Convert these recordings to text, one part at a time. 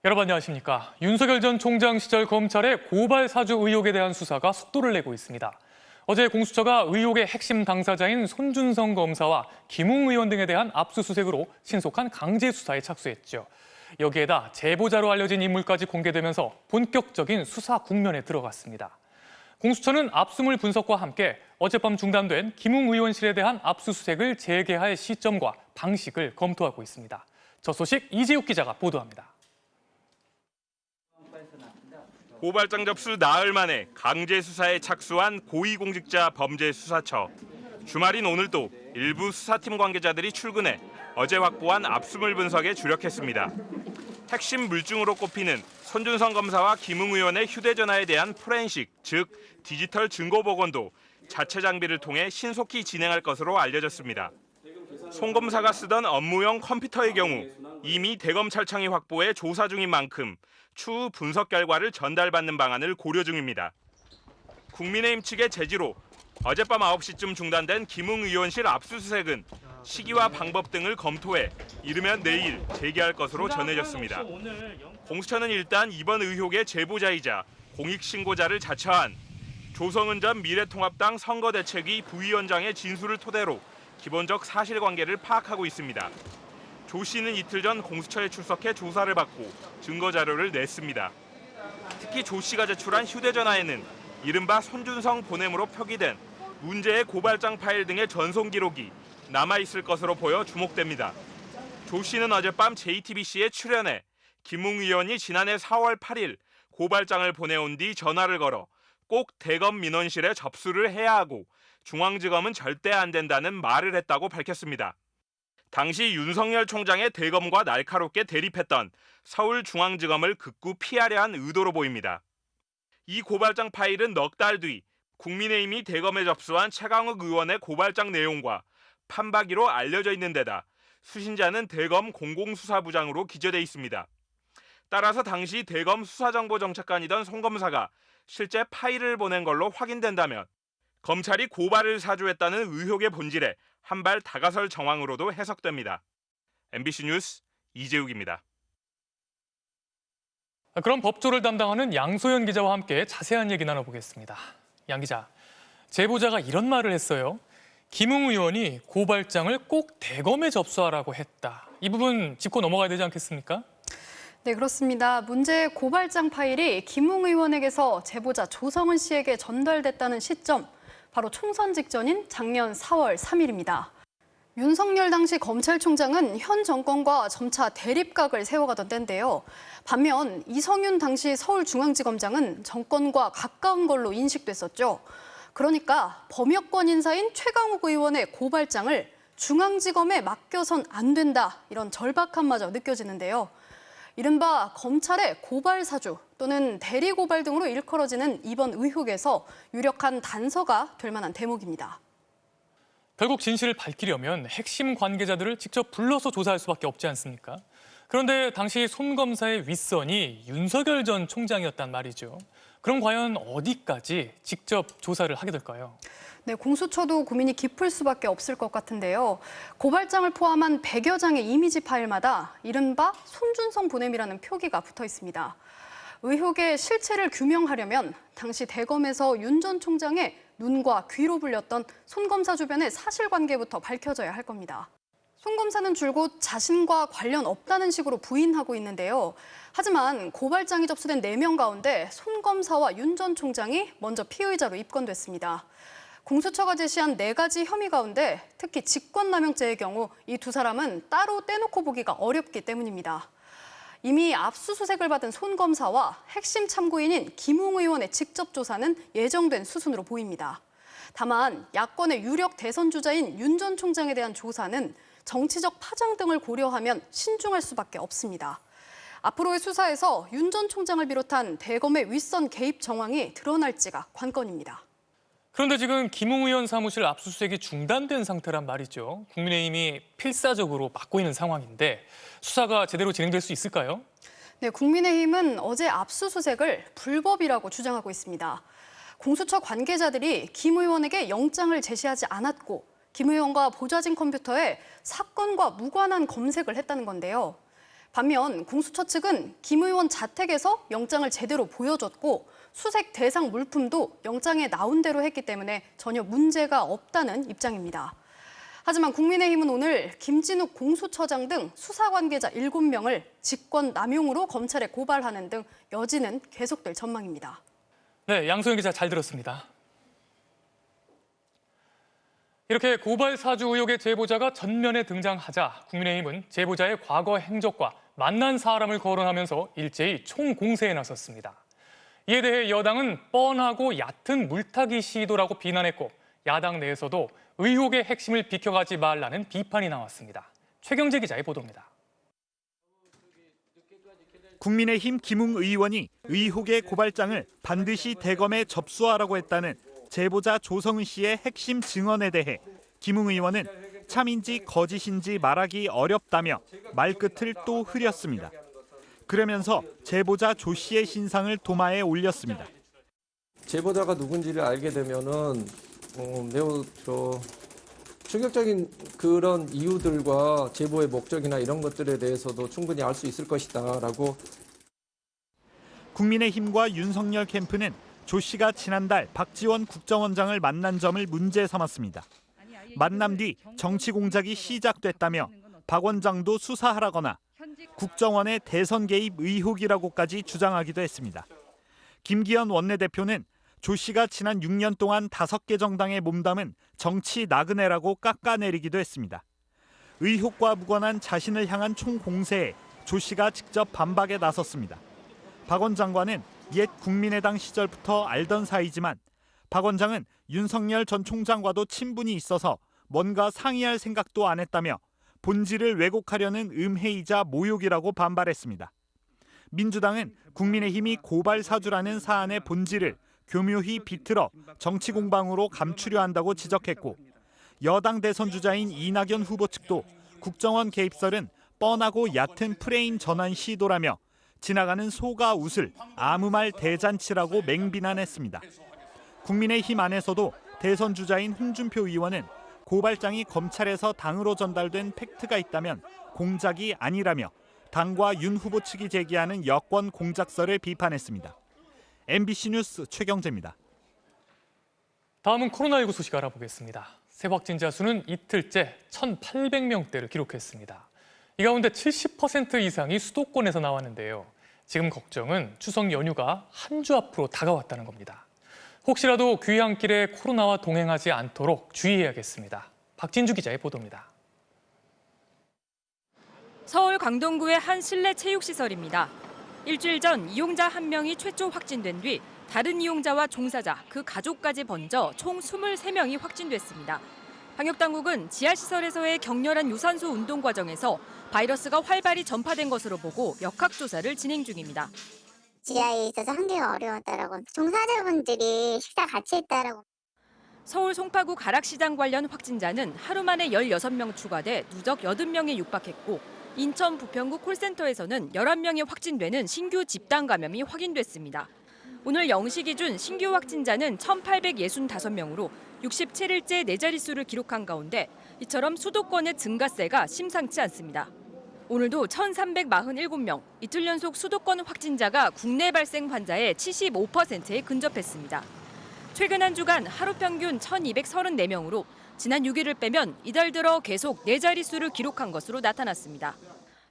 여러분 안녕하십니까. 윤석열 전 총장 시절 검찰의 고발 사주 의혹에 대한 수사가 속도를 내고 있습니다. 어제 공수처가 의혹의 핵심 당사자인 손준성 검사와 김웅 의원 등에 대한 압수수색으로 신속한 강제 수사에 착수했죠. 여기에다 제보자로 알려진 인물까지 공개되면서 본격적인 수사 국면에 들어갔습니다. 공수처는 압수물 분석과 함께 어젯밤 중단된 김웅 의원실에 대한 압수수색을 재개할 시점과 방식을 검토하고 있습니다. 저 소식 이재욱 기자가 보도합니다. 고발장 접수 나흘 만에 강제 수사에 착수한 고위공직자 범죄수사처. 주말인 오늘도 일부 수사팀 관계자들이 출근해 어제 확보한 압수물 분석에 주력했습니다. 핵심 물증으로 꼽히는 손준성 검사와 김웅 의원의 휴대전화에 대한 포렌식, 즉 디지털 증거 복원도 자체 장비를 통해 신속히 진행할 것으로 알려졌습니다. 손 검사가 쓰던 업무용 컴퓨터의 경우 이미 대검찰청이 확보해 조사 중인 만큼 추후 분석 결과를 전달받는 방안을 고려 중입니다. 국민의힘 측의 제지로 어젯밤 9시쯤 중단된 김웅 의원실 압수수색은 시기와 방법 등을 검토해 이르면 내일 재개할 것으로 전해졌습니다. 공수처는 일단 이번 의혹의 제보자이자 공익신고자를 자처한 조성은 전 미래통합당 선거대책위 부위원장의 진술을 토대로 기본적 사실관계를 파악하고 있습니다. 조 씨는 이틀 전 공수처에 출석해 조사를 받고 증거 자료를 냈습니다. 특히 조 씨가 제출한 휴대전화에는 이른바 손준성 보냄으로 표기된 문제의 고발장 파일 등의 전송 기록이 남아있을 것으로 보여 주목됩니다. 조 씨는 어젯밤 JTBC에 출연해 김웅 의원이 지난해 4월 8일 고발장을 보내온 뒤 전화를 걸어 꼭 대검 민원실에 접수를 해야 하고 중앙지검은 절대 안 된다는 말을 했다고 밝혔습니다. 당시 윤석열 총장의 대검과 날카롭게 대립했던 서울중앙지검을 극구 피하려 한 의도로 보입니다. 이 고발장 파일은 넉 달 뒤 국민의힘이 대검에 접수한 최강욱 의원의 고발장 내용과 판박이로 알려져 있는 데다 수신자는 대검 공공수사부장으로 기재돼 있습니다. 따라서 당시 대검 수사정보정책관이던 손 검사가 실제 파일을 보낸 걸로 확인된다면 검찰이 고발을 사주했다는 의혹의 본질에 한 발 다가설 정황으로도 해석됩니다. MBC 뉴스 이재욱입니다. 그럼 법조를 담당하는 양소연 기자와 함께 자세한 얘기 나눠보겠습니다. 양 기자, 제보자가 이런 말을 했어요. 김웅 의원이 고발장을 꼭 대검에 접수하라고 했다. 이 부분 짚고 넘어가야 되지 않겠습니까? 네, 그렇습니다. 문제의 고발장 파일이 김웅 의원에게서 제보자 조성은 씨에게 전달됐다는 시점, 바로 총선 직전인 작년 4월 3일입니다. 윤석열 당시 검찰총장은 현 정권과 점차 대립각을 세워가던 때인데요. 반면 이성윤 당시 서울중앙지검장은 정권과 가까운 걸로 인식됐었죠. 그러니까 범여권 인사인 최강욱 의원의 고발장을 중앙지검에 맡겨선 안 된다, 이런 절박함마저 느껴지는데요. 이른바 검찰의 고발 사주 또는 대리 고발 등으로 일컬어지는 이번 의혹에서 유력한 단서가 될 만한 대목입니다. 결국 진실을 밝히려면 핵심 관계자들을 직접 불러서 조사할 수밖에 없지 않습니까? 그런데 당시 손 검사의 윗선이 윤석열 전 총장이었단 말이죠. 그럼 과연 어디까지 직접 조사를 하게 될까요? 네, 공수처도 고민이 깊을 수밖에 없을 것 같은데요. 고발장을 포함한 100여 장의 이미지 파일마다 이른바 손준성 보냄이라는 표기가 붙어 있습니다. 의혹의 실체를 규명하려면 당시 대검에서 윤 전 총장의 눈과 귀로 불렸던 손 검사 주변의 사실관계부터 밝혀져야 할 겁니다. 손 검사는 줄곧 자신과 관련 없다는 식으로 부인하고 있는데요. 하지만 고발장이 접수된 4명 가운데 손 검사와 윤 전 총장이 먼저 피의자로 입건됐습니다. 공수처가 제시한 4가지 혐의 가운데 특히 직권남용죄의 경우 이 두 사람은 따로 떼놓고 보기가 어렵기 때문입니다. 이미 압수수색을 받은 손 검사와 핵심 참고인인 김웅 의원의 직접 조사는 예정된 수순으로 보입니다. 다만 야권의 유력 대선 주자인 윤 전 총장에 대한 조사는 정치적 파장 등을 고려하면 신중할 수밖에 없습니다. 앞으로의 수사에서 윤 전 총장을 비롯한 대검의 윗선 개입 정황이 드러날지가 관건입니다. 그런데 지금 김웅 의원 사무실 압수수색이 중단된 상태란 말이죠. 국민의힘이 필사적으로 막고 있는 상황인데 수사가 제대로 진행될 수 있을까요? 네, 국민의힘은 어제 압수수색을 불법이라고 주장하고 있습니다. 공수처 관계자들이 김 의원에게 영장을 제시하지 않았고 김 의원과 보좌진 컴퓨터에 사건과 무관한 검색을 했다는 건데요. 반면 공수처 측은 김 의원 자택에서 영장을 제대로 보여줬고 수색 대상 물품도 영장에 나온 대로 했기 때문에 전혀 문제가 없다는 입장입니다. 하지만 국민의힘은 오늘 김진욱 공수처장 등 수사 관계자 7명을 직권 남용으로 검찰에 고발하는 등 여지는 계속될 전망입니다. 네, 양소영 기자 잘 들었습니다. 이렇게 고발 사주 의혹의 제보자가 전면에 등장하자 국민의힘은 제보자의 과거 행적과 만난 사람을 거론하면서 일제히 총공세에 나섰습니다. 이에 대해 여당은 뻔하고 얕은 물타기 시도라고 비난했고 야당 내에서도 의혹의 핵심을 비켜가지 말라는 비판이 나왔습니다. 최경재 기자의 보도입니다. 국민의힘 김웅 의원이 의혹의 고발장을 반드시 대검에 접수하라고 했다는 제보자 조성은 씨의 핵심 증언에 대해 김웅 의원은 참인지 거짓인지 말하기 어렵다며 말끝을 또 흐렸습니다. 그러면서 제보자 조 씨의 신상을 도마에 올렸습니다. 제보자가 누군지를 알게 되면은 매우 충격적인 그런 이유들과 제보의 목적이나 이런 것들에 대해서도 충분히 알 수 있을 것이다라고. 국민의힘과 윤석열 캠프는 조 씨가 지난달 박지원 국정원장을 만난 점을 문제 삼았습니다. 만남 뒤 정치 공작이 시작됐다며 박 원장도 수사하라거나 국정원의 대선 개입 의혹이라고까지 주장하기도 했습니다. 김기현 원내대표는 조 씨가 지난 6년 동안 5개 정당에 몸담은 정치 나그네라고 깎아내리기도 했습니다. 의혹과 무관한 자신을 향한 총공세에 조 씨가 직접 반박에 나섰습니다. 박 원 장관은 옛 국민의당 시절부터 알던 사이지만 박 원장은 윤석열 전 총장과도 친분이 있어서 뭔가 상의할 생각도 안 했다며 본질을 왜곡하려는 음해이자 모욕이라고 반발했습니다. 민주당은 국민의힘이 고발 사주라는 사안의 본질을 교묘히 비틀어 정치 공방으로 감추려 한다고 지적했고 여당 대선 주자인 이낙연 후보 측도 국정원 개입설은 뻔하고 얕은 프레임 전환 시도라며 지나가는 소가 웃을 아무 말 대잔치라고 맹비난했습니다. 국민의힘 안에서도 대선 주자인 홍준표 의원은 고발장이 검찰에서 당으로 전달된 팩트가 있다면 공작이 아니라며 당과 윤 후보 측이 제기하는 여권 공작설을 비판했습니다. MBC 뉴스 최경재입니다. 다음은 코로나19 소식 알아보겠습니다. 새 확진자 수는 이틀째 1,800명대를 기록했습니다. 이 가운데 70% 이상이 수도권에서 나왔는데요. 지금 걱정은 추석 연휴가 한 주 앞으로 다가왔다는 겁니다. 혹시라도 귀향길에 코로나와 동행하지 않도록 주의해야겠습니다. 박진주 기자의 보도입니다. 서울 강동구의 한 실내 체육시설입니다. 일주일 전 이용자 한 명이 최초 확진된 뒤 다른 이용자와 종사자, 그 가족까지 번져 총 23명이 확진됐습니다. 방역당국은 지하시설에서의 격렬한 유산소 운동 과정에서 바이러스가 활발히 전파된 것으로 보고 역학조사를 진행 중입니다. 지하에 있어서 한계가 어려웠다라고, 종사자분들이 식사 같이 했다라고. 서울 송파구 가락시장 관련 확진자는 하루 만에 16명 추가돼 누적 80명에 육박했고 인천 부평구 콜센터에서는 11명이 확진되는 신규 집단 감염이 확인됐습니다. 오늘 0시 기준 신규 확진자는 1,865명으로 67일째 4자릿수를 기록한 가운데 이처럼 수도권의 증가세가 심상치 않습니다. 오늘도 1,347명, 이틀 연속 수도권 확진자가 국내 발생 환자의 75%에 근접했습니다. 최근 한 주간 하루 평균 1,234명으로 지난 6일을 빼면 이달 들어 계속 4자릿수를 기록한 것으로 나타났습니다.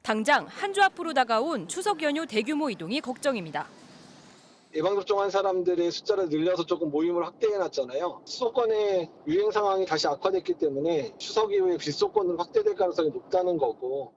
당장 한 주 앞으로 다가온 추석 연휴 대규모 이동이 걱정입니다. 예방접종한 사람들의 숫자를 늘려서 조금 모임을 확대해놨잖아요. 수도권의 유행 상황이 다시 악화됐기 때문에 추석 이후에 비수도권으로 확대될 가능성이 높다는 거고.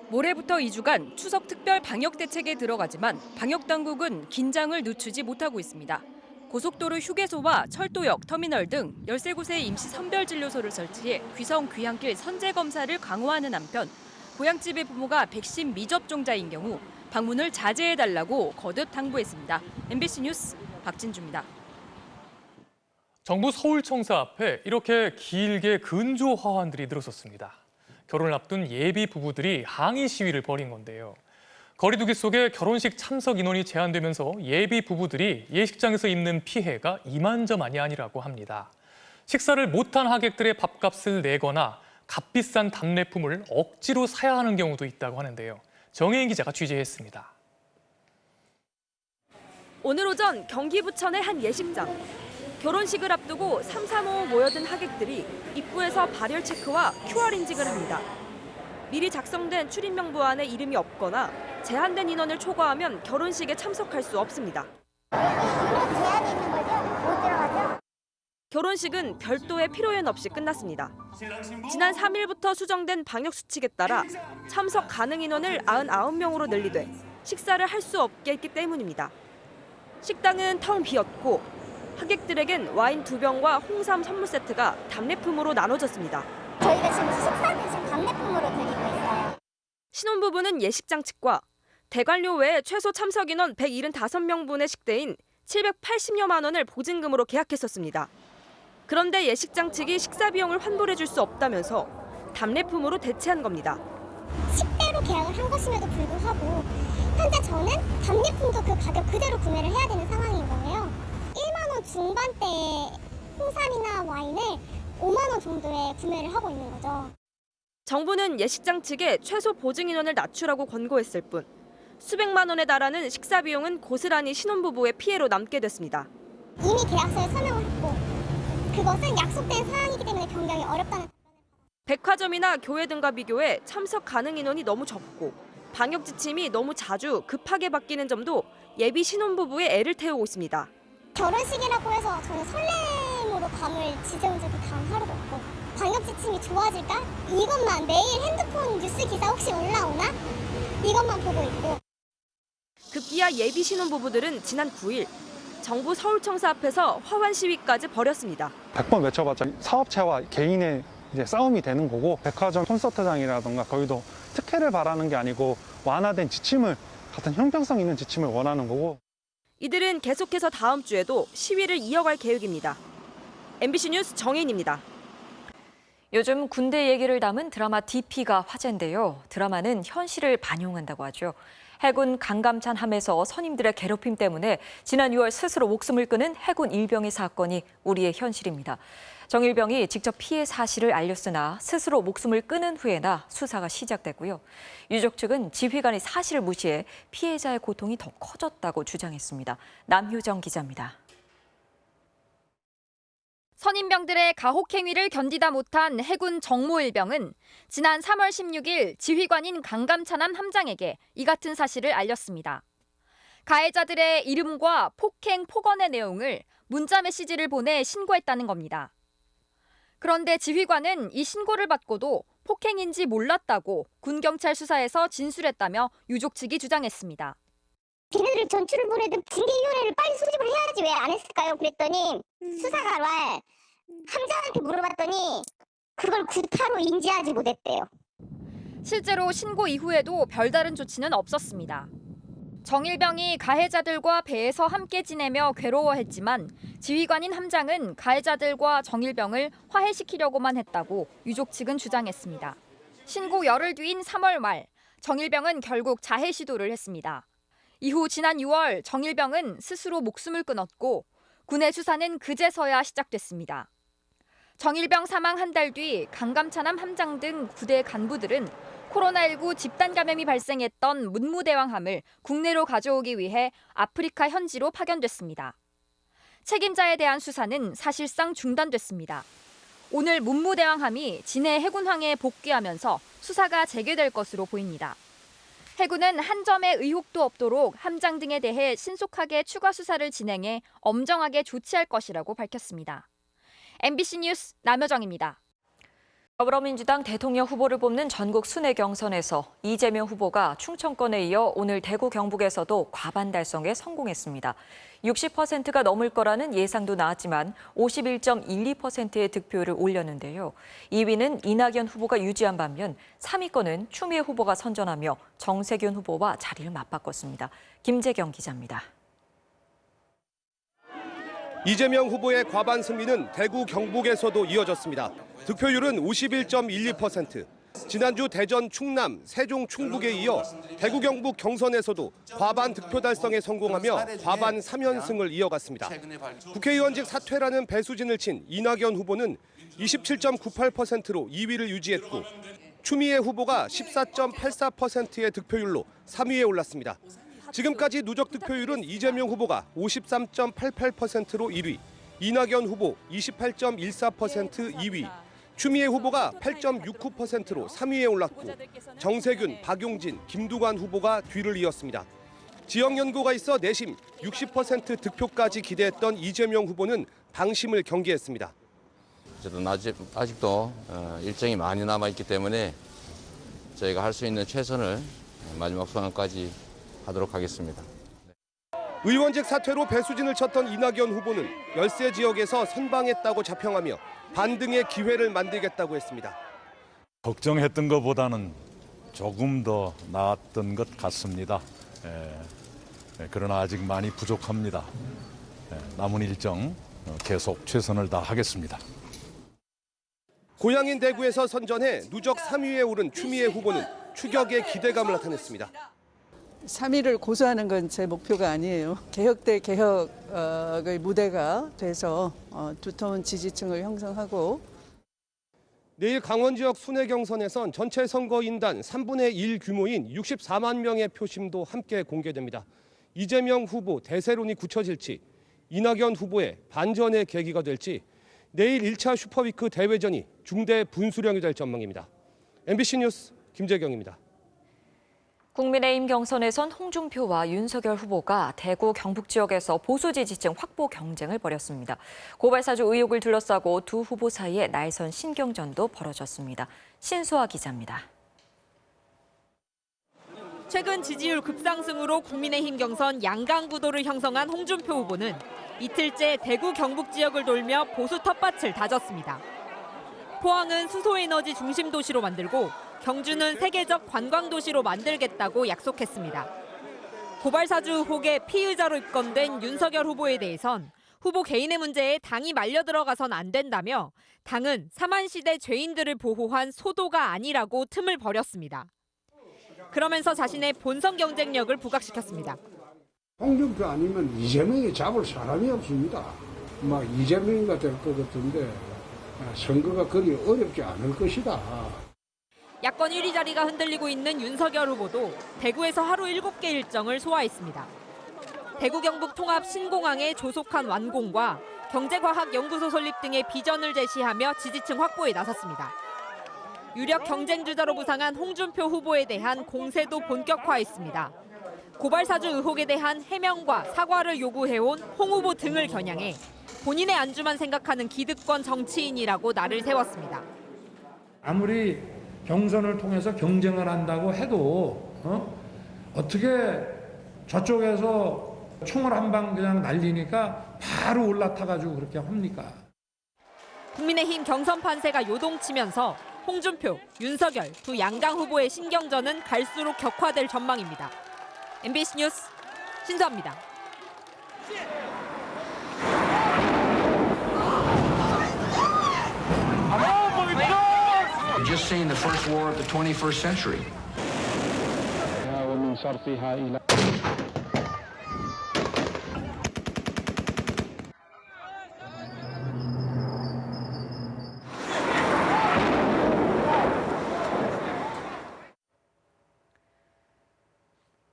모레부터 2주간 추석 특별 방역 대책에 들어가지만 방역당국은 긴장을 늦추지 못하고 있습니다. 고속도로 휴게소와 철도역, 터미널 등 13곳의 임시 선별진료소를 설치해 귀성 귀향길 선제 검사를 강화하는 한편 고향집의 부모가 백신 미접종자인 경우 방문을 자제해달라고 거듭 당부했습니다. MBC 뉴스 박진주입니다. 정부 서울청사 앞에 이렇게 길게 근조 화환들이 늘어섰습니다. 결혼을 앞둔 예비 부부들이 항의 시위를 벌인 건데요. 거리두기 속에 결혼식 참석 인원이 제한되면서 예비 부부들이 예식장에서 입는 피해가 이만저만이 아니라고 합니다. 식사를 못한 하객들의 밥값을 내거나 값비싼 답례품을 억지로 사야 하는 경우도 있다고 하는데요. 정혜인 기자가 취재했습니다. 오늘 오전 경기 부천의 한 예식장. 결혼식을 앞두고 삼삼오오 모여든 하객들이 입구에서 발열 체크와 QR 인증을 합니다. 미리 작성된 출입명부 안에 이름이 없거나 제한된 인원을 초과하면 결혼식에 참석할 수 없습니다. 제한이 있는 거죠? 못 들어가죠? 결혼식은 별도의 피로연 없이 끝났습니다. 지난 3일부터 수정된 방역수칙에 따라 참석 가능 인원을 99명으로 늘리되 식사를 할 수 없게 했기 때문입니다. 식당은 텅 비었고 하객들에겐 와인 2병과 홍삼 선물 세트가 답례품으로 나눠졌습니다. 저희가 지금 식사 대신 답례품으로 드리고 있어요. 신혼부부는 예식장 측과 대관료 외에 최소 참석 인원 175명분의 식대인 780여만 원을 보증금으로 계약했었습니다. 그런데 예식장 측이 식사 비용을 환불해 줄 수 없다면서 답례품으로 대체한 겁니다. 식대로 계약을 한 것임에도 불구하고 현재 저는 답례품도 그 가격 그대로 구매를 해야 되는 상황인 거예요. 1만 원 중반대의 홍삼이나 와인을 5만 원 정도에 구매를 하고 있는 거죠. 정부는 예식장 측에 최소 보증 인원을 낮추라고 권고했을 뿐 수백만 원에 달하는 식사 비용은 고스란히 신혼부부의 피해로 남게 됐습니다. 이미 계약서에 서명을 했고 그것은 약속된 사항이기 때문에 변경이 어렵다는. 백화점이나 교회 등과 비교해 참석 가능 인원이 너무 적고 방역 지침이 너무 자주 급하게 바뀌는 점도 예비 신혼부부의 애를 태우고 있습니다. 결혼식이라고 해서 저는 설렘으로 밤을 지새운 적이 단 하루도 없고 방역 지침이 좋아질까? 이것만 매일 핸드폰 뉴스 기사 혹시 올라오나? 이것만 보고 있고. 급기야 예비 신혼부부들은 지난 9일 정부 서울청사 앞에서 화환 시위까지 벌였습니다. 100번 외쳐봤자 사업체와 개인의 이제 싸움이 되는 거고 백화점 콘서트장이라던가 거기도 특혜를 바라는 게 아니고 완화된 지침을 같은 형평성 있는 지침을 원하는 거고. 이들은 계속해서 다음 주에도 시위를 이어갈 계획입니다. MBC 뉴스 정혜인입니다. 요즘 군대 얘기를 담은 드라마 DP가 화제인데요. 드라마는 현실을 반영한다고 하죠. 해군 강감찬 함에서 선임들의 괴롭힘 때문에 지난 6월 스스로 목숨을 끊은 해군 일병의 사건이 우리의 현실입니다. 정 일병이 직접 피해 사실을 알렸으나 스스로 목숨을 끊은 후에나 수사가 시작됐고요. 유족 측은 지휘관이 사실을 무시해 피해자의 고통이 더 커졌다고 주장했습니다. 남효정 기자입니다. 선임병들의 가혹행위를 견디다 못한 해군 정모일병은 지난 3월 16일 지휘관인 강감찬함 함장에게 이 같은 사실을 알렸습니다. 가해자들의 이름과 폭행, 폭언의 내용을 문자 메시지를 보내 신고했다는 겁니다. 그런데 지휘관은 이 신고를 받고도 폭행인지 몰랐다고 군경찰 수사에서 진술했다며 유족 측이 주장했습니다. 걔네들을 전출을 보내든 징계위원회를 빨리 소집을 해야지 왜 안 했을까요? 그랬더니 수사가 말 함장한테 물어봤더니 그걸 구타로 인지하지 못했대요. 실제로 신고 이후에도 별다른 조치는 없었습니다. 정일병이 가해자들과 배에서 함께 지내며 괴로워했지만 지휘관인 함장은 가해자들과 정일병을 화해시키려고만 했다고 유족 측은 주장했습니다. 신고 열흘 뒤인 3월 말 정일병은 결국 자해 시도를 했습니다. 이후 지난 6월 정일병은 스스로 목숨을 끊었고 군의 수사는 그제서야 시작됐습니다. 정일병 사망 한 달 뒤 강감찬함 함장 등 부대 간부들은 코로나19 집단 감염이 발생했던 문무대왕함을 국내로 가져오기 위해 아프리카 현지로 파견됐습니다. 책임자에 대한 수사는 사실상 중단됐습니다. 오늘 문무대왕함이 진해 해군항에 복귀하면서 수사가 재개될 것으로 보입니다. 해군은 한 점의 의혹도 없도록 함장 등에 대해 신속하게 추가 수사를 진행해 엄정하게 조치할 것이라고 밝혔습니다. MBC 뉴스 남효정입니다. 더불어민주당 대통령 후보를 뽑는 전국 순회 경선에서 이재명 후보가 충청권에 이어 오늘 대구 경북에서도 과반 달성에 성공했습니다. 60%가 넘을 거라는 예상도 나왔지만 51.12%의 득표율을 올렸는데요. 2위는 이낙연 후보가 유지한 반면 3위권은 추미애 후보가 선전하며 정세균 후보와 자리를 맞바꿨습니다. 김재경 기자입니다. 이재명 후보의 과반 승리는 대구 경북에서도 이어졌습니다. 득표율은 51.12%. 지난주 대전, 충남, 세종, 충북에 이어 대구 경북 경선에서도 과반 득표 달성에 성공하며 과반 3연승을 이어갔습니다. 국회의원직 사퇴라는 배수진을 친 이낙연 후보는 27.98%로 2위를 유지했고 추미애 후보가 14.84%의 득표율로 3위에 올랐습니다. 지금까지 누적 득표율은 이재명 후보가 53.88%로 1위, 이낙연 후보 28.14% 2위, 추미애 후보가 8.69%로 3위에 올랐고 정세균, 박용진, 김두관 후보가 뒤를 이었습니다. 지역 연고가 있어 내심 60% 득표까지 기대했던 이재명 후보는 방심을 경계했습니다. 저도 아직도 일정이 많이 남아있기 때문에 저희가 할 수 있는 최선을 마지막 순간까지 하도록 하겠습니다. 의원직 사퇴로 배수진을 쳤던 이낙연 후보는 열세 지역에서 선방했다고 자평하며 반등의 기회를 만들겠다고 했습니다. 걱정했던 것보다는 조금 더 나았던 것 같습니다. 그러나 아직 많이 부족합니다. 남은 일정 계속 최선을 다하겠습니다. 고향인 대구에서 선전해 누적 3위에 오른 추미애 후보는 추격의 기대감을 나타냈습니다. 3위를 고수하는 건 제 목표가 아니에요. 개혁 대 개혁의 무대가 돼서 두터운 지지층을 형성하고 내일 강원 지역 순회 경선에선 전체 선거인단 3분의 1 규모인 64만 명의 표심도 함께 공개됩니다. 이재명 후보 대세론이 굳혀질지, 이낙연 후보의 반전의 계기가 될지 내일 1차 슈퍼위크 대회전이 중대 분수령이 될 전망입니다. MBC 뉴스 김재경입니다. 국민의힘 경선에선 홍준표와 윤석열 후보가 대구 경북 지역에서 보수 지지층 확보 경쟁을 벌였습니다. 고발 사주 의혹을 둘러싸고 두 후보 사이에 날선 신경전도 벌어졌습니다. 신수아 기자입니다. 최근 지지율 급상승으로 국민의힘 경선 양강 구도를 형성한 홍준표 후보는 이틀째 대구 경북 지역을 돌며 보수 텃밭을 다졌습니다. 포항은 수소에너지 중심 도시로 만들고 경주는 세계적 관광 도시로 만들겠다고 약속했습니다. 고발 사주 의혹의 피의자로 입건된 윤석열 후보에 대해선 후보 개인의 문제에 당이 말려 들어가선 안 된다며 당은 사만시대 죄인들을 보호한 소도가 아니라고 틈을 버렸습니다. 그러면서 자신의 본선 경쟁력을 부각시켰습니다. 홍준표 아니면 이재명이 잡을 사람이 없습니다. 막 이재명이가 될 것 같은데 선거가 그리 어렵지 않을 것이다. 야권 1위 자리가 흔들리고 있는 윤석열 후보도 대구에서 하루 7개 일정을 소화했습니다. 대구 경북 통합 신공항의 조속한 완공과 경제과학연구소 설립 등의 비전을 제시하며 지지층 확보에 나섰습니다. 유력 경쟁 주자로 부상한 홍준표 후보에 대한 공세도 본격화했습니다. 고발 사주 의혹에 대한 해명과 사과를 요구해온 홍 후보 등을 겨냥해 본인의 안주만 생각하는 기득권 정치인이라고 날을 세웠습니다. 아무리 경선을 통해서 경쟁을 한다고 해도 어떻게 저쪽에서 총을 한 방 그냥 날리니까 바로 올라타가지고 그렇게 합니까? 국민의힘 경선 판세가 요동치면서 홍준표, 윤석열 두 양강 후보의 신경전은 갈수록 격화될 전망입니다. MBC 뉴스 신수아입니다. Just seen the first war of the 21st century.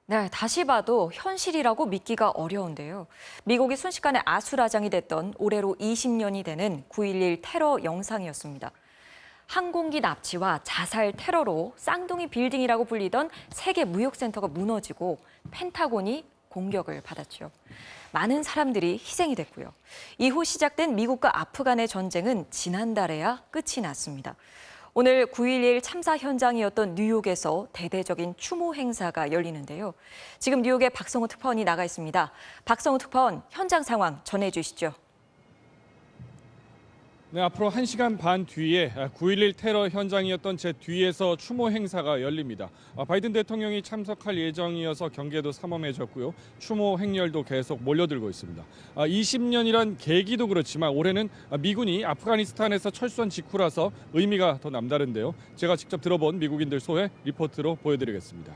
네, 다시 봐도 현실이라고 믿기가 어려운데요. 미국이 순식간에 아수라장이 됐던 올해로 20년이 되는 9.11 테러 영상이었습니다. 항공기 납치와 자살 테러로 쌍둥이 빌딩이라고 불리던 세계 무역센터가 무너지고 펜타곤이 공격을 받았죠. 많은 사람들이 희생이 됐고요. 이후 시작된 미국과 아프간의 전쟁은 지난달에야 끝이 났습니다. 오늘 9.11 참사 현장이었던 뉴욕에서 대대적인 추모 행사가 열리는데요. 지금 뉴욕에 박성우 특파원이 나가 있습니다. 박성우 특파원, 현장 상황 전해주시죠. 네, 앞으로 1시간 반 뒤에 9.11 테러 현장이었던 제 뒤에서 추모 행사가 열립니다. 바이든 대통령이 참석할 예정이어서 경계도 삼엄해졌고요. 추모 행렬도 계속 몰려들고 있습니다. 20년이란 계기도 그렇지만 올해는 미군이 아프가니스탄에서 철수한 직후라서 의미가 더 남다른데요. 제가 직접 들어본 미국인들 소회 리포트로 보여드리겠습니다.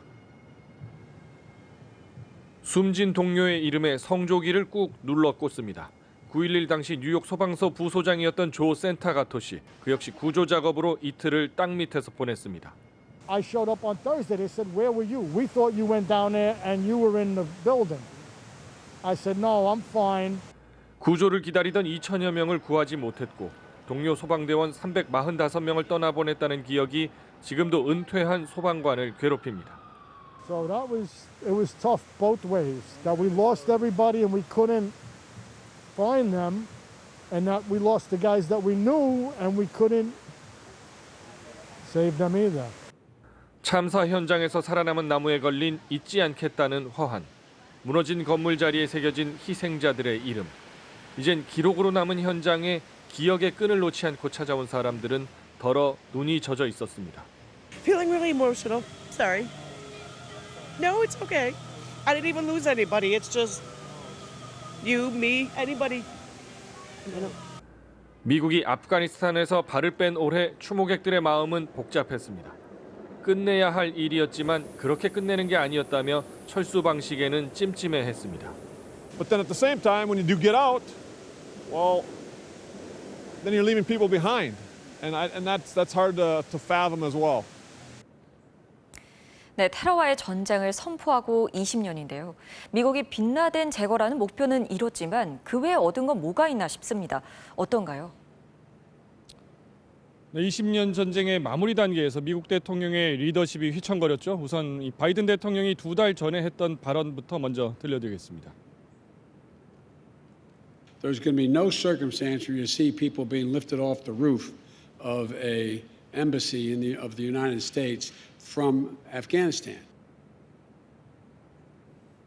숨진 동료의 이름에 성조기를 꾹 눌러 꽂습니다. 9.11 당시 뉴욕 소방서 부소장이었던 조 센타가토 씨, 그 역시 구조 작업으로 이틀을 땅 밑에서 보냈습니다. I showed up on Thursday. They said, "Where were you? We thought you went down there and you were in the building." I said, "No, I'm fine." 구조를 기다리던 2천여 명을 구하지 못했고 동료 소방대원 345명을 떠나보냈다는 기억이 지금도 은퇴한 소방관을 괴롭힙니다. So it was tough both ways. That we lost everybody and we couldn't find them, and that we lost the guys that we knew and we couldn't save them either. 참사 현장에서 살아남은 나무에 걸린 잊지 않겠다는 화환. 무너진 건물 자리에 새겨진 희생자들의 이름. 이젠 기록으로 남은 현장에 기억의 끈을 놓지 않고 찾아온 사람들은 더러 눈이 젖어 있었습니다. Feeling really emotional. Sorry. No, it's okay. I didn't even lose anybody. It's just you, me, anybody. You know. 미국이 아프가니스탄에서 발을 뺀 올해 추모객들의 마음은 복잡했습니다. 끝내야 할 일이었지만 그렇게 끝내는 게 아니었다며 철수 방식에는 찜찜해했습니다. But then at the same time, when you do get out, well, then you're leaving people behind, and that's hard to fathom as well. 네, 테러와의 전쟁을 선포하고 20년인데요. 미국이 빈라덴 제거라는 목표는 이뤘지만 그 외에 얻은 건 뭐가 있나 싶습니다. 어떤가요? 네, 20년 전쟁의 마무리 단계에서 미국 대통령의 리더십이 휘청거렸죠. 우선 이 바이든 대통령이 2달 전에 했던 발언부터 먼저 들려드리겠습니다. There's going to be no circumstance where you see people being lifted off the roof of a embassy of the United States from Afghanistan.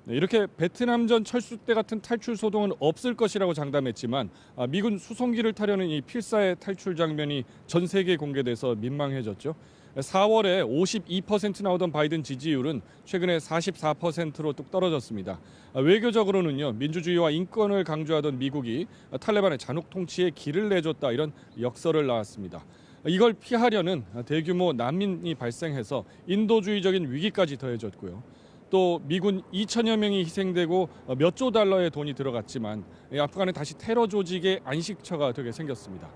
네, 이렇게 베트남전 철수 때 같은 탈출 소동은 없을 것이라고 장담했지만 미군 수송기를 타려는 이 필사의 탈출 장면이 전 세계에 공개돼서 민망해졌죠. 4월에 52% 나오던 바이든 지지율은 최근에 44%로 뚝 떨어졌습니다. 외교적으로는요, 민주주의와 인권을 강조하던 미국이 탈레반의 잔혹 통치에 길을 내줬다 이런 역설을 낳았습니다. 이걸 피하려는 대규모 난민이 발생해서 인도주의적인 위기까지 더해졌고요. 또 미군 2천여 명이 희생되고 몇 조 달러의 돈이 들어갔지만 아프간은 다시 테러 조직의 안식처가 되게 생겼습니다.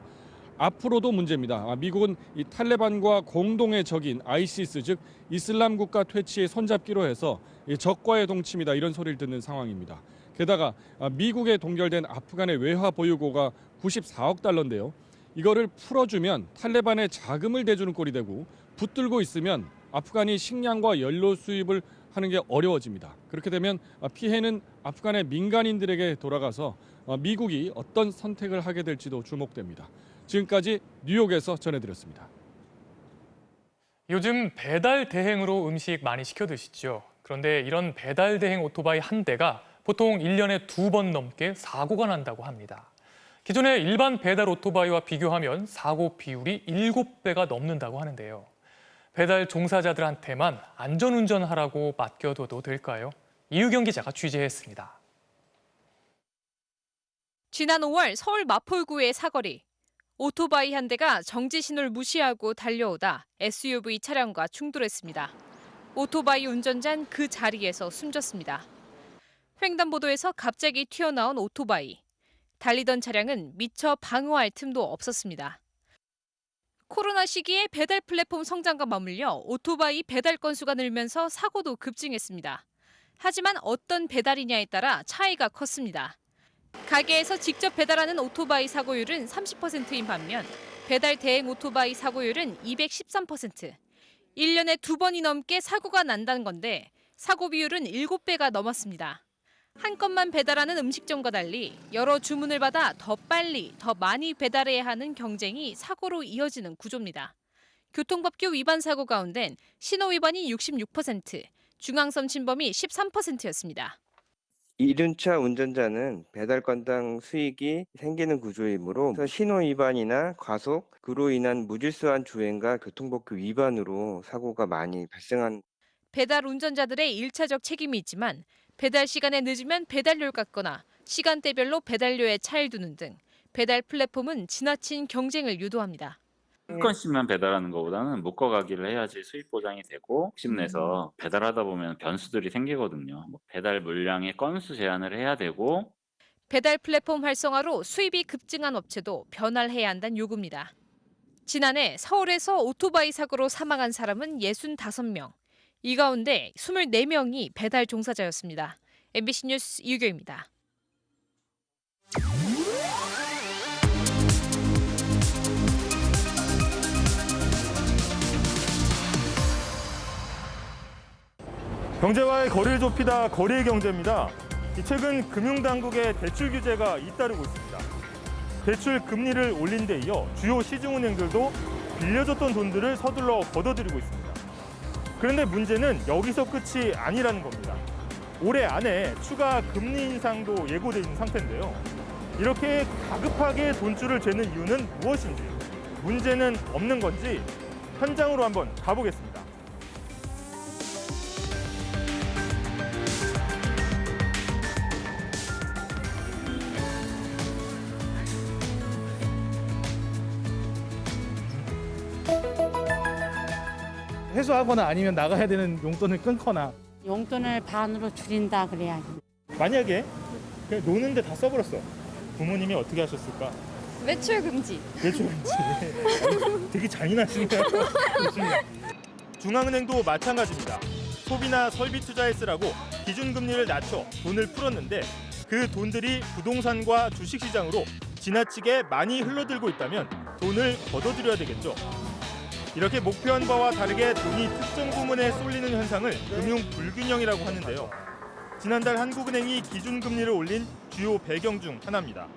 앞으로도 문제입니다. 미국은 이 탈레반과 공동의 적인 아이시스, 즉 이슬람 국가 퇴치에 손잡기로 해서 적과의 동침이다 이런 소리를 듣는 상황입니다. 게다가 미국에 동결된 아프간의 외화 보유고가 94억 달러인데요. 이거를 풀어주면 탈레반에 자금을 대주는 꼴이 되고 붙들고 있으면 아프간이 식량과 연료 수입을 하는 게 어려워집니다. 그렇게 되면 피해는 아프간의 민간인들에게 돌아가서 미국이 어떤 선택을 하게 될지도 주목됩니다. 지금까지 뉴욕에서 전해드렸습니다. 요즘 배달 대행으로 음식 많이 시켜 드시죠. 그런데 이런 배달 대행 오토바이 한 대가 보통 1년에 2번 넘게 사고가 난다고 합니다. 기존의 일반 배달 오토바이와 비교하면 사고 비율이 7배가 넘는다고 하는데요. 배달 종사자들한테만 안전운전하라고 맡겨둬도 될까요? 이유경 기자가 취재했습니다. 지난 5월 서울 마포구의 사거리. 오토바이 한 대가 정지 신호를 무시하고 달려오다 SUV 차량과 충돌했습니다. 오토바이 운전자는 그 자리에서 숨졌습니다. 횡단보도에서 갑자기 튀어나온 오토바이. 달리던 차량은 미처 방어할 틈도 없었습니다. 코로나 시기에 배달 플랫폼 성장과 맞물려 오토바이 배달 건수가 늘면서 사고도 급증했습니다. 하지만 어떤 배달이냐에 따라 차이가 컸습니다. 가게에서 직접 배달하는 오토바이 사고율은 30%인 반면 배달 대행 오토바이 사고율은 213%. 1년에 2번이 넘게 사고가 난다는 건데 사고 비율은 7배가 넘었습니다. 한 건만 배달하는 음식점과 달리 여러 주문을 받아 더 빨리, 더 많이 배달해야 하는 경쟁이 사고로 이어지는 구조입니다. 교통법규 위반 사고 가운데는 신호 위반이 66%, 중앙선 침범이 13%였습니다. 이륜차 운전자는 배달 건당 수익이 생기는 구조이므로 신호 위반이나 과속, 그로 인한 무질서한 주행과 교통법규 위반으로 사고가 많이 발생한. 배달 운전자들의 일차적 책임이 있지만 배달 시간에 늦으면 배달료를 깎거나 시간대별로 배달료에 차를 두는 등 배달 플랫폼은 지나친 경쟁을 유도합니다. 한 건씩만 배달하는 것보다는 묶어가기를 해야지 수익 보장이 되고 욕심내서 배달하다 보면 변수들이 생기거든요. 배달 물량의 건수 제한을 해야 되고 배달 플랫폼 활성화로 수입이 급증한 업체도 변화를 해야 한다는 요구입니다. 지난해 서울에서 오토바이 사고로 사망한 사람은 65명. 이 가운데 24명이 배달 종사자였습니다. MBC 뉴스 유교입니다. 경제와의 거리를 좁히다 거리의 경제입니다. 최근 금융당국의 대출 규제가 잇따르고 있습니다. 대출 금리를 올린 데 이어 주요 시중은행들도 빌려줬던 돈들을 서둘러 걷어들이고 있습니다. 그런데 문제는 여기서 끝이 아니라는 겁니다. 올해 안에 추가 금리 인상도 예고돼 있는 상태인데요. 이렇게 다급하게 돈줄을 재는 이유는 무엇인지, 문제는 없는 건지 현장으로 한번 가보겠습니다. 회수하거나 아니면 나가야 되는 용돈을 끊거나. 용돈을 반으로 줄인다 그래야지. 만약에 그냥 노는데 다 써버렸어. 부모님이 어떻게 하셨을까? 외출 금지. 외출 금지. 되게 잔인하시네요. 중앙은행도 마찬가지입니다. 소비나 설비 투자에 쓰라고 기준금리를 낮춰 돈을 풀었는데 그 돈들이 부동산과 주식시장으로 지나치게 많이 흘러들고 있다면 돈을 걷어들여야 되겠죠. 이렇게 목표한 바와 다르게 돈이 특정 부문에 쏠리는 현상을 금융 불균형이라고 하는데요. 지난달 한국은행이 기준금리를 올린 주요 배경 중 하나입니다.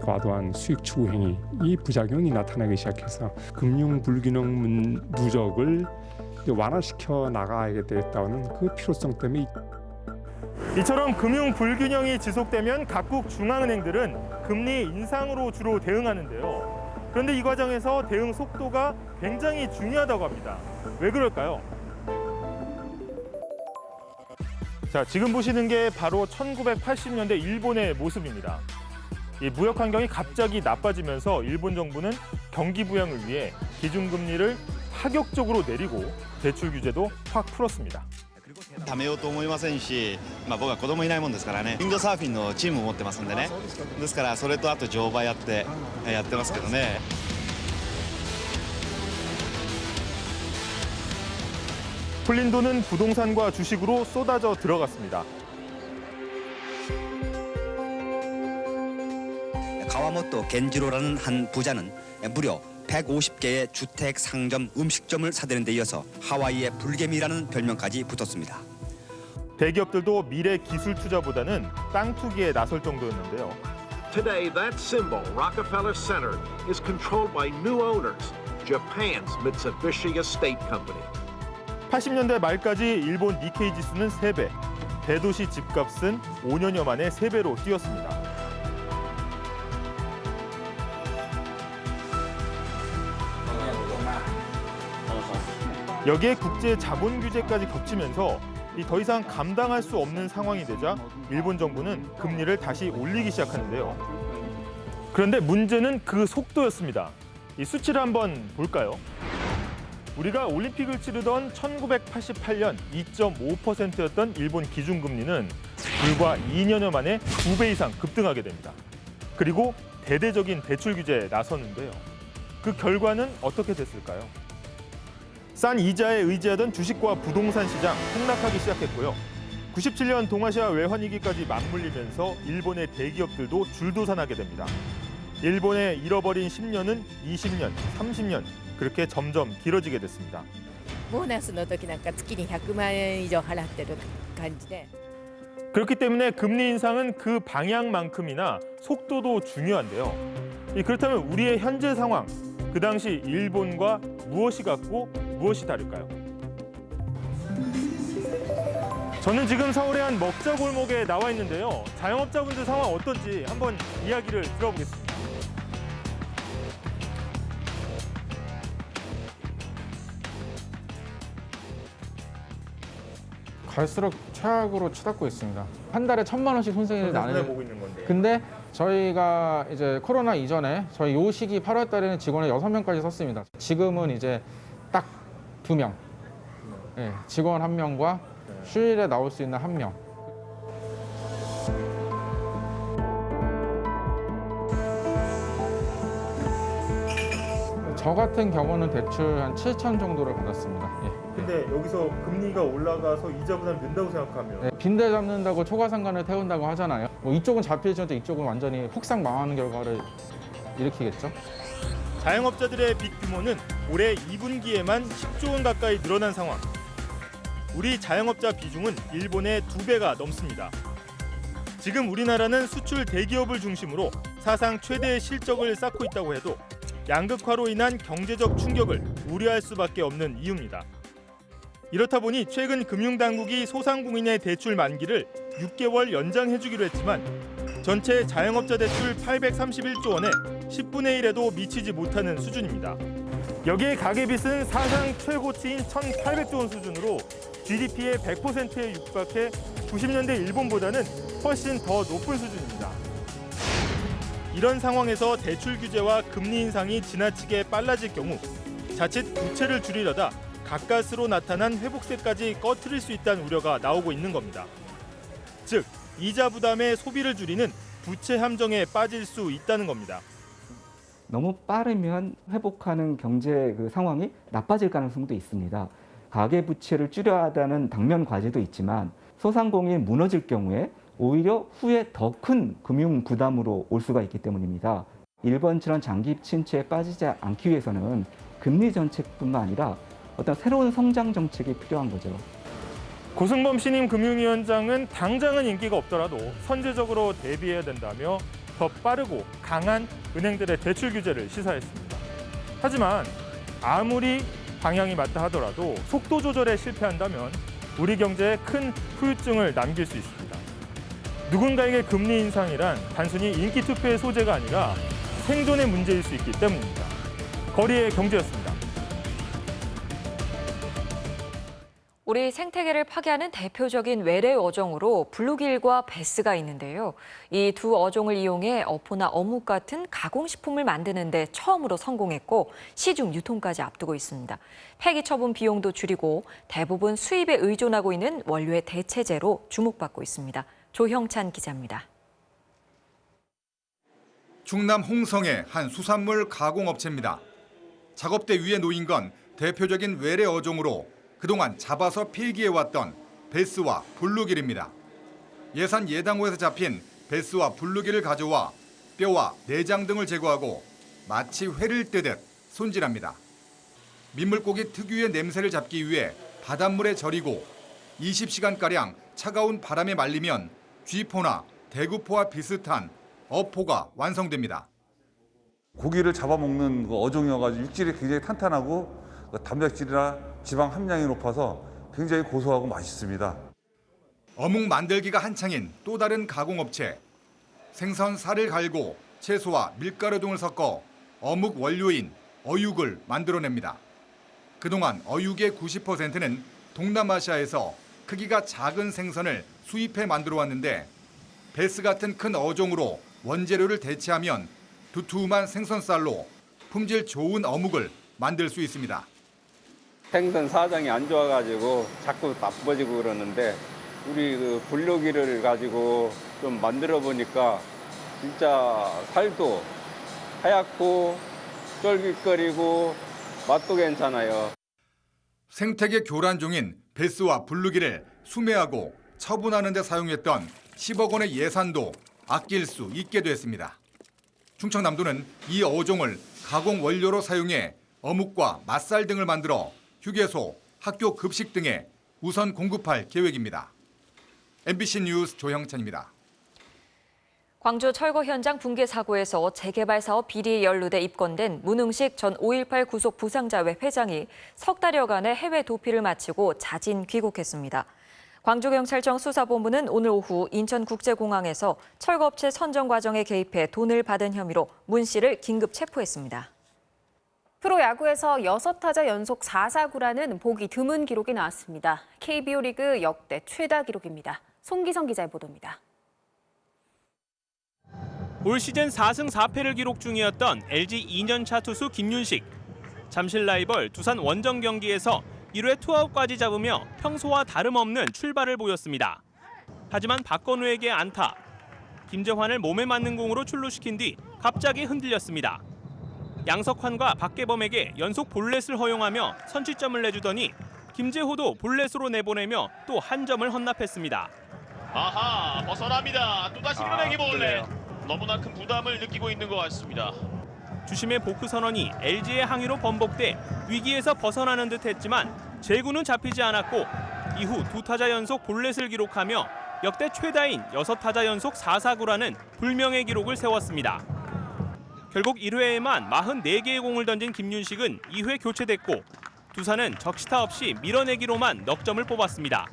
과도한 수익 추구 행위, 이 부작용이 나타나기 시작해서 금융 불균형 누적을 완화시켜 나가야 되겠다는 그 필요성 때문에 이처럼 금융 불균형이 지속되면 각국 중앙은행들은 금리 인상으로 주로 대응하는데요. 그런데 이 과정에서 대응 속도가 굉장히 중요하다고 합니다. 왜 그럴까요? 자, 지금 보시는 게 바로 1980년대 일본의 모습입니다. 이 무역 환경이 갑자기 나빠지면서 일본 정부는 경기 부양을 위해 기준금리를 파격적으로 내리고 대출 규제도 확 풀었습니다. 貯めようと思いませんし、僕は子供いないもんですからね。ウィンドサーフィンのチームを持ってますんでね。ですからそれとあと乗馬やってますけどね。 풀린 돈은 부동산과 주식으로 쏟아져 들어갔습니다. 가와모토 겐지로라는 한 부자는 무려 150개의 주택, 상점, 음식점을 사들인 데 이어서 하와이의 불개미라는 별명까지 붙었습니다. 대기업들도 미래 기술 투자보다는 땅 투기에 나설 정도였는데요. Today, that symbol, Rockefeller Center, is controlled by new owners, Japan's Mitsubishi Estate Company. 80년대 말까지 일본 니케이 지수는 3배, 대도시 집값은 5년여 만에 3배로 뛰었습니다. 여기에 국제 자본 규제까지 겹치면서 더 이상 감당할 수 없는 상황이 되자 일본 정부는 금리를 다시 올리기 시작하는데요. 그런데 문제는 그 속도였습니다. 이 수치를 한번 볼까요? 우리가 올림픽을 치르던 1988년 2.5%였던 일본 기준금리는 불과 2년여 만에 2배 이상 급등하게 됩니다. 그리고 대대적인 대출 규제에 나섰는데요. 그 결과는 어떻게 됐을까요? 싼 이자에 의지하던 주식과 부동산 시장 폭락하기 시작했고요. 97년 동아시아 외환위기까지 맞물리면서 일본의 대기업들도 줄도산하게 됩니다. 일본의 잃어버린 10년은 20년, 30년 그렇게 점점 길어지게 됐습니다. ボーナスの時なんか月に100万円以上払ってる感じで 그렇기 때문에 금리 인상은 그 방향만큼이나 속도도 중요한데요. 그렇다면 우리의 현재 상황, 그 당시 일본과 무엇이 같고 무엇이 다를까요? 저는 지금 서울의 한 먹자 골목에 나와 있는데요. 자영업자분들 상황 어떤지 한번 이야기를 들어보겠습니다. 갈수록 최악으로 치닫고 있습니다. 한 달에 1,000만 원씩 손생이 나는. 보고 있는 건데. 근데 저희가 이제 코로나 이전에 저희 요 시기 8월 달에는 직원을 6명까지 썼습니다. 지금은 이제 딱 2명. 네, 직원 1명과 휴일에 나올 수 있는 1명. 저 같은 경우는 대출 한 7천 정도를 받았습니다. 예. 근데 여기서 금리가 올라가서 이자 부담이 는다고 생각하면 네, 빈대 잡는다고 초과상관을 태운다고 하잖아요. 뭐 이쪽은 잡힐지언정 이쪽은 완전히 폭삭 망하는 결과를 일으키겠죠. 자영업자들의 빚 규모는 올해 2분기에만 10조 원 가까이 늘어난 상황. 우리 자영업자 비중은 일본의 2배가 넘습니다. 지금 우리나라는 수출 대기업을 중심으로 사상 최대의 실적을 쌓고 있다고 해도 양극화로 인한 경제적 충격을 우려할 수밖에 없는 이유입니다. 이렇다 보니 최근 금융당국이 소상공인의 대출 만기를 6개월 연장해주기로 했지만 전체 자영업자 대출 831조 원에 10분의 1에도 미치지 못하는 수준입니다. 여기에 가계빚은 사상 최고치인 1,800조 원 수준으로 GDP의 100%에 육박해 90년대 일본보다는 훨씬 더 높은 수준입니다. 이런 상황에서 대출 규제와 금리 인상이 지나치게 빨라질 경우 자칫 부채를 줄이려다 가까스로 나타난 회복세까지 꺼트릴 수 있다는 우려가 나오고 있는 겁니다. 즉, 이자 부담에 소비를 줄이는 부채 함정에 빠질 수 있다는 겁니다. 너무 빠르면 회복하는 경제 상황이 나빠질 가능성도 있습니다. 가계부채를 줄여야 한다는 당면 과제도 있지만 소상공인이 무너질 경우에 오히려 후에 더 큰 금융 부담으로 올 수가 있기 때문입니다. 일본처럼 장기 침체에 빠지지 않기 위해서는 금리 정책뿐만 아니라 어떤 새로운 성장 정책이 필요한 거죠. 고승범 신임 금융위원장은 당장은 인기가 없더라도 선제적으로 대비해야 된다며 더 빠르고 강한 은행들의 대출 규제를 시사했습니다. 하지만 아무리 방향이 맞다 하더라도 속도 조절에 실패한다면 우리 경제에 큰 후유증을 남길 수 있습니다. 누군가에게 금리 인상이란 단순히 인기 투표의 소재가 아니라 생존의 문제일 수 있기 때문입니다. 거리의 경제였습니다. 우리 생태계를 파괴하는 대표적인 외래 어종으로 블루길과 베스가 있는데요. 이 두 어종을 이용해 어포나 어묵 같은 가공식품을 만드는 데 처음으로 성공했고 시중 유통까지 앞두고 있습니다. 폐기 처분 비용도 줄이고 대부분 수입에 의존하고 있는 원료의 대체제로 주목받고 있습니다. 조형찬 기자입니다. 충남 홍성의 한 수산물 가공업체입니다. 작업대 위에 놓인 건 대표적인 외래 어종으로 그동안 잡아서 필기해왔던 베스와 블루길입니다. 예산 예당호에서 잡힌 베스와 블루길을 가져와 뼈와 내장 등을 제거하고 마치 회를 뜨듯 손질합니다. 민물고기 특유의 냄새를 잡기 위해 바닷물에 절이고 20시간가량 차가운 바람에 말리면 쥐포나 대구포와 비슷한 어포가 완성됩니다. 고기를 잡아먹는 어종이어가지고 육질이 굉장히 탄탄하고 단백질이나 지방 함량이 높아서 굉장히 고소하고 맛있습니다. 어묵 만들기가 한창인 또 다른 가공업체. 생선 살을 갈고 채소와 밀가루 등을 섞어 어묵 원료인 어육을 만들어냅니다. 그동안 어육의 90%는 동남아시아에서 크기가 작은 생선을 수입해 만들어 왔는데 베스 같은 큰 어종으로 원재료를 대체하면 두툼한 생선살로 품질 좋은 어묵을 만들 수 있습니다. 생선 사정이 안 좋아가지고 자꾸 나빠지고 그러는데 우리 블루길을 가지고 좀 만들어 보니까 진짜 살도 하얗고 쫄깃거리고 맛도 괜찮아요. 생태계 교란종인 베스와 블루길을 수매하고 처분하는 데 사용했던 10억 원의 예산도 아낄 수 있게 됐습니다. 충청남도는 이 어종을 가공 원료로 사용해 어묵과 맛살 등을 만들어 휴게소, 학교 급식 등에 우선 공급할 계획입니다. MBC 뉴스 조형찬입니다. 광주 철거 현장 붕괴 사고에서 재개발 사업 비리에 연루돼 입건된 문흥식 전 5.18 구속 부상자회 회장이 석 달여간의 해외 도피를 마치고 자진 귀국했습니다. 광주경찰청 수사본부는 오늘 오후 인천국제공항에서 철거업체 선정 과정에 개입해 돈을 받은 혐의로 문 씨를 긴급 체포했습니다. 프로야구에서 6타자 연속 4사구라는 보기 드문 기록이 나왔습니다. KBO 리그 역대 최다 기록입니다. 송기성 기자의 보도입니다. 올 시즌 4승 4패를 기록 중이었던 LG 2년차 투수 김윤식. 잠실 라이벌 두산 원정 경기에서 1회 투아웃까지 잡으며 평소와 다름없는 출발을 보였습니다. 하지만 박건우에게 안타. 김재환을 몸에 맞는 공으로 출루시킨 뒤 갑자기 흔들렸습니다. 양석환과 박계범에게 연속 볼넷을 허용하며 선취점을 내주더니 김재호도 볼넷으로 내보내며 또 한 점을 헌납했습니다. 아하, 벗어납니다. 또다시 밀어내기 볼넷. 너무나 큰 부담을 느끼고 있는 것 같습니다. 주심의 보크 선언이 LG의 항의로 번복돼 위기에서 벗어나는 듯했지만 제구는 잡히지 않았고 이후 2타자 연속 볼넷을 기록하며 역대 최다인 6타자 연속 4사구라는 불명예 기록을 세웠습니다. 결국 1회에만 44개의 공을 던진 김윤식은 2회 교체됐고 두산은 적시타 없이 밀어내기로만 넉 점을 뽑았습니다.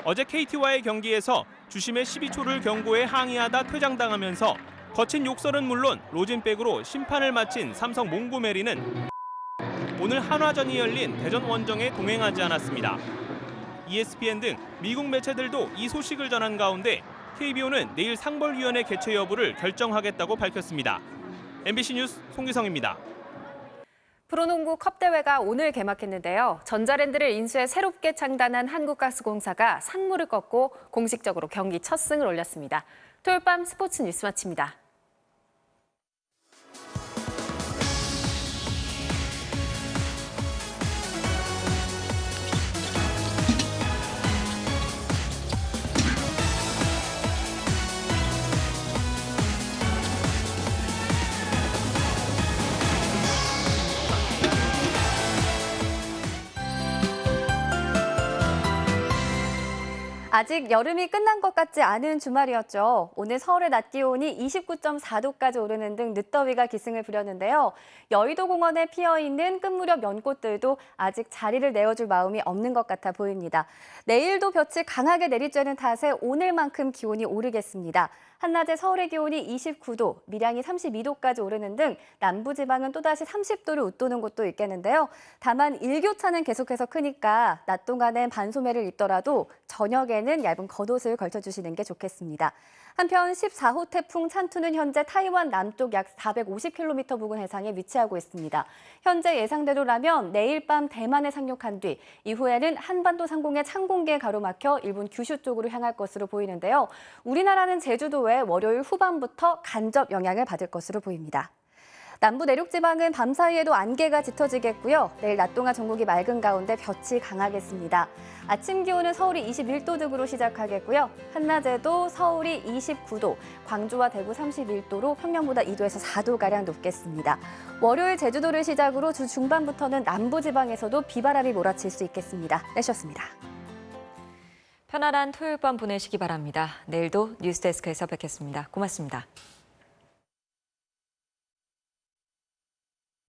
어제 KT와의 경기에서 주심의 12초를 경고해 항의하다 퇴장당하면서 거친 욕설은 물론 로진백으로 심판을 마친 삼성 몽고메리는 오늘 한화전이 열린 대전 원정에 동행하지 않았습니다. ESPN 등 미국 매체들도 이 소식을 전한 가운데 KBO는 내일 상벌위원회 개최 여부를 결정하겠다고 밝혔습니다. MBC 뉴스 송기성입니다. 프로농구 컵대회가 오늘 개막했는데요. 전자랜드를 인수해 새롭게 창단한 한국가스공사가 상무를 꺾고 공식적으로 경기 첫 승을 올렸습니다. 토요일 밤 스포츠 뉴스 마칩니다. 아직 여름이 끝난 것 같지 않은 주말이었죠. 오늘 서울의 낮 기온이 29.4도까지 오르는 등 늦더위가 기승을 부렸는데요. 여의도 공원에 피어있는 끝무렵 연꽃들도 아직 자리를 내어줄 마음이 없는 것 같아 보입니다. 내일도 볕이 강하게 내리쬐는 탓에 오늘만큼 기온이 오르겠습니다. 한낮에 서울의 기온이 29도, 밀양이 32도까지 오르는 등 남부지방은 또다시 30도를 웃도는 곳도 있겠는데요. 다만 일교차는 계속해서 크니까 낮 동안엔 반소매를 입더라도 저녁에는 얇은 겉옷을 걸쳐주시는 게 좋겠습니다. 한편 14호 태풍 찬투는 현재 타이완 남쪽 약 450km 부근 해상에 위치하고 있습니다. 현재 예상대로라면 내일 밤 대만에 상륙한 뒤 이후에는 한반도 상공의 찬 공기에 가로막혀 일본 규슈 쪽으로 향할 것으로 보이는데요. 우리나라는 제주도에 월요일 후반부터 간접 영향을 받을 것으로 보입니다. 남부 내륙 지방은 밤사이에도 안개가 짙어지겠고요. 내일 낮 동안 전국이 맑은 가운데 볕이 강하겠습니다. 아침 기온은 서울이 21도 등으로 시작하겠고요. 한낮에도 서울이 29도, 광주와 대구 31도로 평년보다 2도에서 4도가량 높겠습니다. 월요일 제주도를 시작으로 주 중반부터는 남부 지방에서도 비바람이 몰아칠 수 있겠습니다. 내셨습니다. 편안한 토요일 밤 보내시기 바랍니다. 내일도 뉴스데스크에서 뵙겠습니다. 고맙습니다.